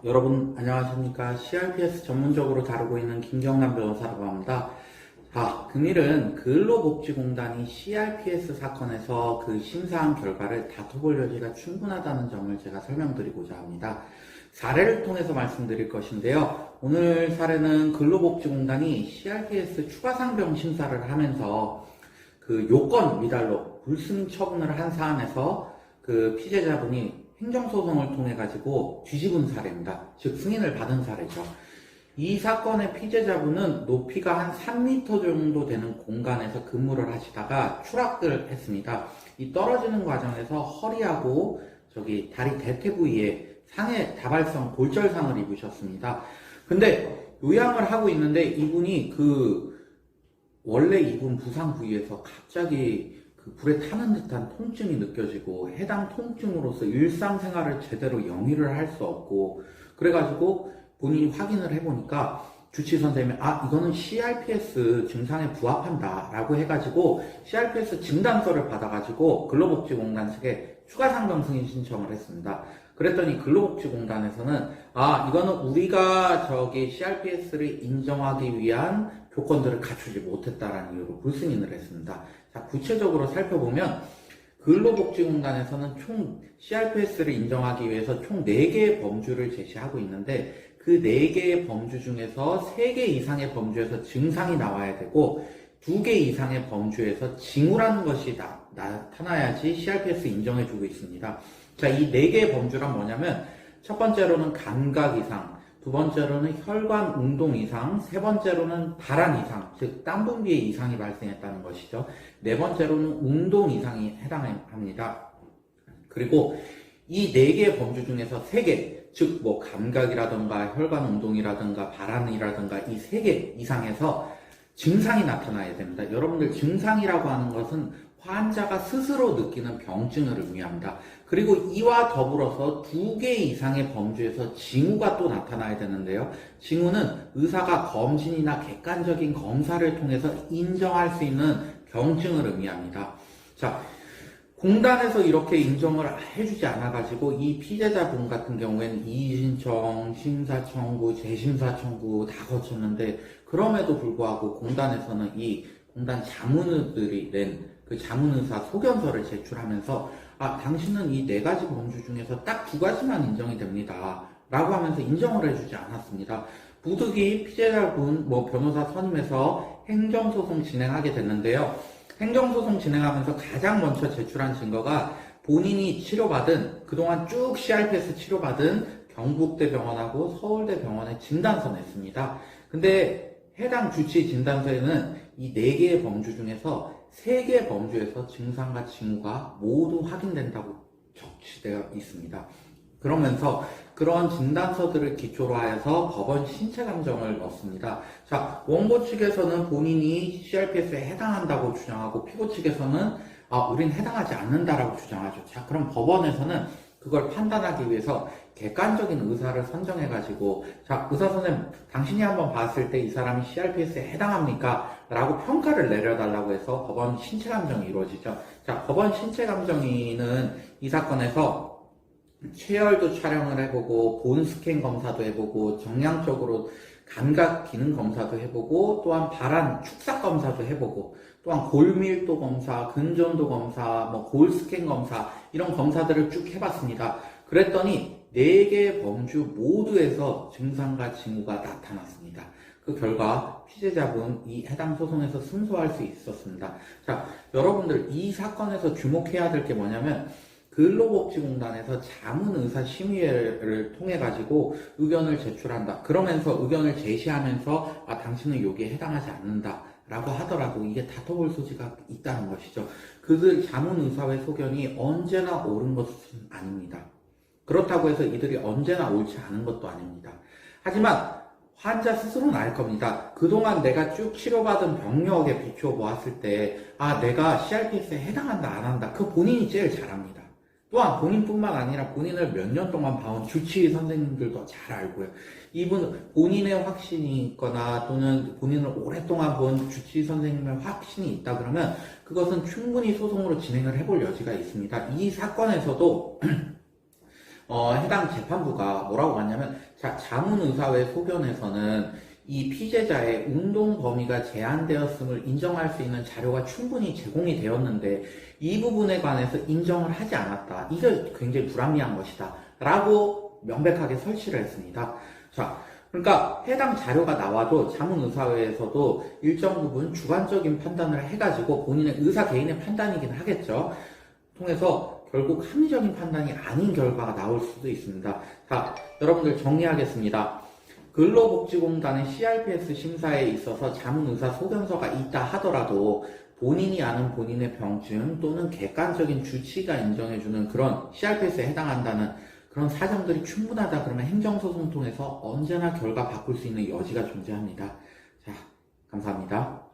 여러분 안녕하십니까. CRPS 전문적으로 다루고 있는 김경남 변호사라고 합니다. 금일은 근로복지공단이 CRPS 사건에서 그 심사한 결과를 다퉈볼 여지가 충분하다는 점을 제가 설명드리고자 합니다. 사례를 통해서 말씀드릴 것인데요. 오늘 사례는 근로복지공단이 CRPS 추가상병 심사를 하면서 그 요건 미달로 불승인 처분을 한 사안에서 그 피해자분이 행정소송을 통해 가지고 뒤집은 사례입니다. 즉 승인을 받은 사례죠. 이 사건의 피해자분은 높이가 한 3m 정도 되는 공간에서 근무를 하시다가 추락을 했습니다. 이 떨어지는 과정에서 허리하고 다리 대퇴 부위에 상해 다발성 골절상을 입으셨습니다. 근데 요양을 하고 있는데 이분이 원래 입은 부상 부위에서 갑자기 불에 타는 듯한 통증이 느껴지고 해당 통증으로서 일상생활을 제대로 영위를 할 수 없고 그래가지고 본인이 확인을 해보니까 주치 선생님이 이거는 CRPS 증상에 부합한다 라고 해가지고 CRPS 진단서를 받아가지고 근로복지공단 측에 추가상병 승인 신청을 했습니다. 그랬더니 근로복지공단에서는 이거는 우리가 CRPS를 인정하기 위한 조건들을 갖추지 못했다라는 이유로 불승인을 했습니다. 자, 구체적으로 살펴보면 근로복지공단에서는 총 CRPS를 인정하기 위해서 총 4개의 범주를 제시하고 있는데 그 4개의 범주 중에서 3개 이상의 범주에서 증상이 나와야 되고 2개 이상의 범주에서 징후라는 것이 나타나야지 CRPS 인정해주고 있습니다. 자, 이 4개의 범주란 뭐냐면 첫 번째로는 감각 이상, 두 번째로는 혈관 운동 이상, 세 번째로는 발한 이상, 즉 땀 분비에 이상이 발생했다는 것이죠. 네 번째로는 운동 이상이 해당합니다. 그리고 이 4개의 범주 중에서 3개, 즉 감각이라든가 혈관 운동이라든가 발한이라든가 이 3개 이상에서 증상이 나타나야 됩니다. 여러분들 증상이라고 하는 것은 환자가 스스로 느끼는 병증을 의미합니다. 그리고 이와 더불어서 2개 이상의 범주에서 징후가 또 나타나야 되는데요. 징후는 의사가 검진이나 객관적인 검사를 통해서 인정할 수 있는 병증을 의미합니다. 자, 공단에서 이렇게 인정을 해주지 않아가지고 이 피해자분 같은 경우에는 이의신청, 심사청구, 재심사청구 다 거쳤는데 그럼에도 불구하고 공단에서는 이 공단 자문의들이 낸 그 자문의사 소견서를 제출하면서 당신은 이 4가지 범주 중에서 딱 2가지만 인정이 됩니다 라고 하면서 인정을 해주지 않았습니다. 부득이 피해자분 변호사 선임해서 행정소송 진행하게 됐는데요. 행정소송 진행하면서 가장 먼저 제출한 증거가 본인이 치료받은 그동안 쭉 CRPS 치료받은 경북대병원하고 서울대병원의 진단서 냈습니다. 근데 해당 주치 진단서에는 이 4개의 범주 중에서 3개의 범주에서 증상과 징후가 모두 확인된다고 적시되어 있습니다. 그러면서 그런 진단서들을 기초로 하여서 법원 신체 감정을 넣습니다. 자, 원고 측에서는 본인이 CRPS에 해당한다고 주장하고 피고 측에서는 우린 해당하지 않는다라고 주장하죠. 자, 그럼 법원에서는 그걸 판단하기 위해서 객관적인 의사를 선정해가지고 자, 의사 선생님 당신이 한번 봤을 때 이 사람이 CRPS에 해당합니까? 라고 평가를 내려달라고 해서 법원 신체 감정이 이루어지죠. 자, 법원 신체 감정위는 이 사건에서 체열도 촬영을 해보고 본 스캔 검사도 해보고 정량적으로 감각 기능 검사도 해보고 또한 발한 축삭 검사도 해보고 또한 골밀도 검사, 근전도 검사, 골 스캔 검사 이런 검사들을 쭉 해봤습니다. 그랬더니 4개의 범주 모두에서 증상과 징후가 나타났습니다. 그 결과 피해자분이 해당 소송에서 승소할 수 있었습니다. 자, 여러분들 이 사건에서 주목해야 될 게 뭐냐면 근로복지공단에서 자문의사심의회를 통해 가지고 의견을 제출한다. 그러면서 의견을 제시하면서 당신은 여기에 해당하지 않는다 라고 하더라도 이게 다퉈볼 소지가 있다는 것이죠. 그들 자문의사회 소견이 언제나 옳은 것은 아닙니다. 그렇다고 해서 이들이 언제나 옳지 않은 것도 아닙니다. 하지만 환자 스스로는 알 겁니다. 그동안 내가 쭉 치료받은 병력에 비추어 보았을 때 내가 CRPS에 해당한다 안 한다 그 본인이 제일 잘 압니다. 또한 본인뿐만 아니라 본인을 몇 년 동안 봐온 주치의 선생님들도 잘 알고요. 이분 본인의 확신이 있거나 또는 본인을 오랫동안 본 주치의 선생님의 확신이 있다 그러면 그것은 충분히 소송으로 진행을 해볼 여지가 있습니다. 이 사건에서도 해당 재판부가 뭐라고 봤냐면, 자문의사회 소견에서는 이 피제자의 운동 범위가 제한되었음을 인정할 수 있는 자료가 충분히 제공이 되었는데, 이 부분에 관해서 인정을 하지 않았다. 이게 굉장히 불합리한 것이다. 라고 명백하게 설치를 했습니다. 자, 그러니까 해당 자료가 나와도 자문의사회에서도 일정 부분 주관적인 판단을 해가지고 본인의 의사 개인의 판단이긴 하겠죠. 통해서 결국 합리적인 판단이 아닌 결과가 나올 수도 있습니다. 자, 여러분들 정리하겠습니다. 근로복지공단의 CRPS 심사에 있어서 자문의사 소견서가 있다 하더라도 본인이 아는 본인의 병증 또는 객관적인 주치의가 인정해주는 그런 CRPS에 해당한다는 그런 사정들이 충분하다 그러면 행정소송 통해서 언제나 결과 바꿀 수 있는 여지가 존재합니다. 자, 감사합니다.